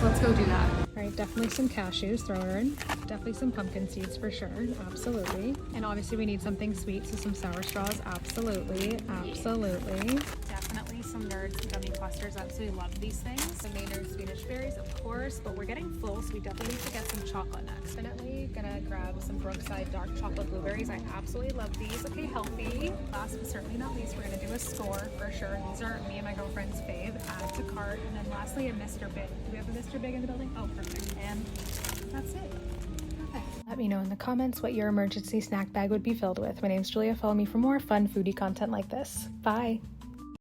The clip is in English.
So let's go do that. All right, definitely some cashews, throw her in. Definitely some pumpkin seeds for sure, absolutely. And obviously we need something sweet, so some sour straws, absolutely, absolutely. Definitely some Nerds gummy clusters. Absolutely love these things. The Maynard Swedish berries, of course, but we're getting full, so we definitely need to get some chocolate next. Definitely gonna grab some Brookside dark chocolate blueberries. I absolutely love these. Okay, healthy. Last but certainly not least, we're gonna do a score for sure. These are me and my girlfriend's fave. Add to cart, and then lastly a Mr. Big. Do we have a Mr. Big in the building? Oh, perfect. And that's it. Perfect. Let me know in the comments what your emergency snack bag would be filled with. My name's Julia. Follow me for more fun foodie content like this. Bye.